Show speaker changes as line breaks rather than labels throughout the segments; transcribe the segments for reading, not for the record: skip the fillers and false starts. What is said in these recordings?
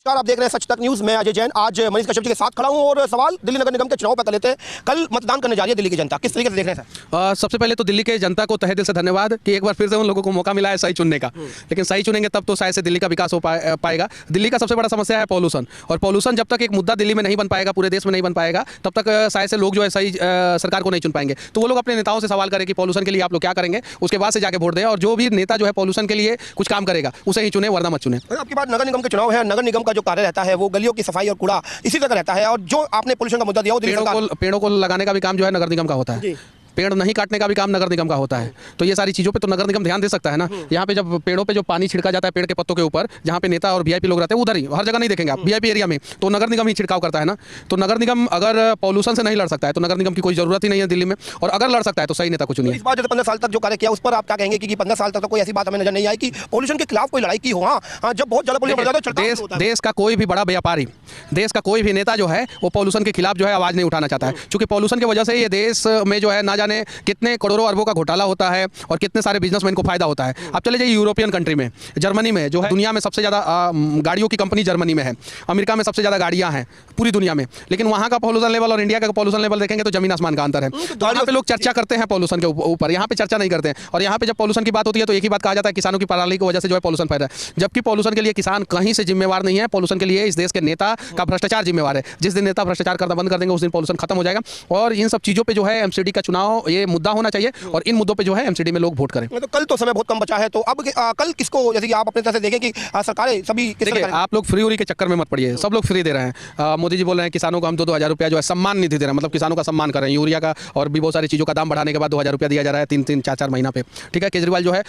नमस्कार, आप देख रहे हैं सच तक न्यूज़। मैं अजय जैन आज मनीष कश्यप जी के साथ खड़ा हूं और सवाल दिल्ली नगर निगम के चुनाव पर कर लेते हैं। कल मतदान करने जा रही है दिल्ली की जनता, किस तरीके से देख रहे हैं सर?
सबसे पहले तो दिल्ली के जनता को तहे दिल से धन्यवाद कि एक बार फिर से उन लोगों को मौका मिला है सही चुनने का। लेकिन सही चुनेंगे तब तो शायद से दिल्ली का विकास हो पाएगा। दिल्ली का सबसे बड़ा समस्या है पॉल्यूशन, और पॉल्यूशन जब तक एक मुद्दा दिल्ली में नहीं बन पाएगा, पूरे देश में नहीं बन पाएगा, तब तक शायद से लोग जो है सही सरकार को नहीं चुन पाएंगे। तो वो लोग अपने नेताओं से सवाल करें कि पॉल्यूशन के लिए आप लोग क्या करेंगे, उसके बाद से जाके वोट दें, और जो भी नेता जो है पॉल्यूशन के लिए कुछ काम करेगा उसे ही चुने, वरना मत चुने।
आपकी बात नगर निगम के चुनाव है, नगर निगम का जो कार्य रहता है वो गलियों की सफाई और कूड़ा इसी तरह रहता है, और जो आपने पोल्यूशन का मुद्दा दिया वो
पेड़ों को लगाने का भी काम जो है नगर निगम का होता है। पेड़ नहीं काटने का भी काम नगर निगम का होता है। तो ये सारी चीज़ों पे तो नगर निगम ध्यान दे सकता है ना। यहाँ पे जब पेड़ों पे जो पानी छिड़का जाता है पेड़ के पत्तों के ऊपर, जहाँ पे नेता और वीआईपी लोग रहते हैं, उधर ही, हर जगह नहीं देखेंगे आप वीआईपी एरिया में, तो नगर निगम ही छिड़काव करता है ना। तो नगर निगम अगर पॉल्यूशन से नहीं लड़ सकता है तो नगर निगम की कोई जरूरत ही नहीं है दिल्ली में, और अगर लड़ सकता है तो सही नेता को चुनिए।
इस बार जैसे 15 साल तक जो कार्य किया उस पर आप क्या कहेंगे कि 15 साल तक तो कोई ऐसी बात हमें नजर नहीं आई कि पॉल्यूशन के खिलाफ कोई लड़ाई की हो? हाँ, जब बहुत ज्यादा पॉल्यूशन बढ़ जाता है
देश का कोई भी बड़ा व्यापारी, देश का कोई भी नेता जो है वो पॉल्यूशन के खिलाफ जो है आवाज नहीं उठाना चाहता है, क्योंकि पॉल्यूशन की वजह से ये देश में जो है ना जाने कितने करोड़ों अरबों का घोटाला होता है और कितने सारे बिजनेसमैन को फायदा होता है। आप चले जाइए यूरोपियन कंट्री में, जर्मनी में जो है दुनिया में सबसे ज्यादा गाड़ियों की कंपनी जर्मनी में है, अमेरिका में सबसे ज्यादा गाड़ियां हैं पूरी दुनिया में, लेकिन वहां का पॉल्यूशन लेवल और इंडिया का पॉल्यूशन लेवल देखेंगे तो जमीन आसमान का अंतर है। तो यहाँ पे लोग चर्चा करते हैं पॉल्यूशन के ऊपर, यहाँ पे चर्चा नहीं करते हैं। और यहाँ पे जब पॉल्यूशन की बात होती है तो एक ही बात कहा जाता है, किसानों की पराली की वजह से जो है पॉल्यूशन फैल रहा है, जबकि पॉल्यूशन के लिए किसान कहीं से जिम्मेवार नहीं है। पॉल्यूशन के लिए इस देश के नेता का भ्रष्टाचार जिम्मेवार है। जिस दिन नेता भ्रष्टाचार करना बंद कर देंगे उस दिन पॉल्यूशन खत्म हो जाएगा। और इन सब चीजों पे जो है एमसीडी का चुनाव ये मुद्दा होना चाहिए, और इन मुद्दों पे जो है एमसीडी में लोग वोट करें।
तो कल तो समय बहुत कम बचा है, तो अब कल किसको, जैसे कि आप अपने तरह से देखें कि सरकारें सभी
देखिए, आप लोग फ्री उरी के चक्कर में मत पड़िए। सब लोग फ्री दे रहे हैं। मोदी जी बोल रहे हैं किसानों को हम 2-2 हज़ार रुपया जो है सम्मान निधि दे रहे हैं, मतलब किसानों का सम्मान कर रहे हैं। यूरिया का और भी बहुत सारी चीज़ों का दाम बढ़ाने के बाद 2 हज़ार रुपया दिया जा रहा है 3-3, 4-4 महीना पे। ठीक है, केजरीवाल जो है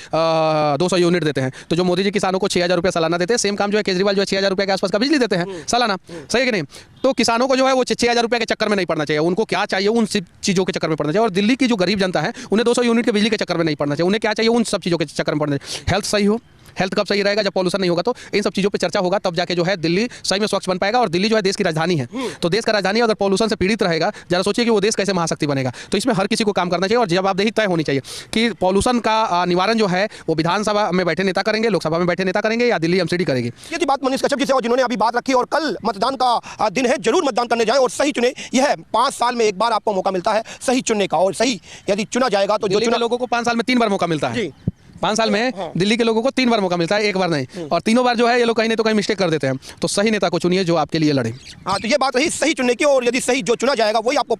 200 यूनिट देते हैं। तो जो मोदी जी किसानों को 6,000 रुपया सालाना देते हैं, सेम काम जो है केजरीवाल जो है 6,000 रुपये के आसपास का बिजली देते हैं सालाना। सही है कि नहीं? तो किसानों को जो है वो 6,000 रुपये के चक्कर में नहीं पड़ना चाहिए। उनको क्या चाहिए, उन चीज़ों के चक्कर में पड़ना चाहिए। और दिल्ली की जो गरीब जनता है उन्हें 200 यूनिट के बिजली के चक्कर में नहीं पड़ना चाहिए। उन्हें क्या चाहिए, उन सब चीज़ों के चक्कर में पड़ना चाहिए। हेल्थ सही हो, हेल्थ कब सही रहेगा, जब पॉल्यूशन नहीं होगा। तो इन सब चीज़ों पे चर्चा होगा, तब जाके जो है दिल्ली सही में स्वच्छ बन पाएगा। और दिल्ली जो है देश की राजधानी है, तो देश का राजधानी अगर पॉल्यूशन से पीड़ित रहेगा, जरा सोचिए कि वो देश कैसे महाशक्ति बनेगा। तो इसमें हर किसी को काम करना चाहिए और जवाबदेही तय होनी चाहिए कि पॉल्यूशन का निवारण जो है वो विधानसभा में बैठे नेता करेंगे, लोकसभा में बैठे नेता करेंगे, या दिल्ली एमसीडी करेगी।
ये थी बात मनीष कश्यप जी से, और जिन्होंने अभी बात रखी। और कल मतदान का दिन है, जरूर मतदान करने जाए और सही चुने। यह 5 साल में एक बार आपको मौका मिलता है सही चुनने का, और सही यदि चुना जाएगा तो
जो लोगों को 5 साल में 3 बार मौका मिलता है। 5 साल में दिल्ली के लोगों को 3 बार मौका मिलता है, एक बार नहीं। और तीनों बार जो है ये लोग कहीं नहीं तो कहीं मिस्टेक कर देते हैं। तो सही नेता को चुनिए जो आपके लिए लड़े।
हाँ, तो ये बात रही सही चुनने की, और यदि सही जो चुना जाएगा वही आपको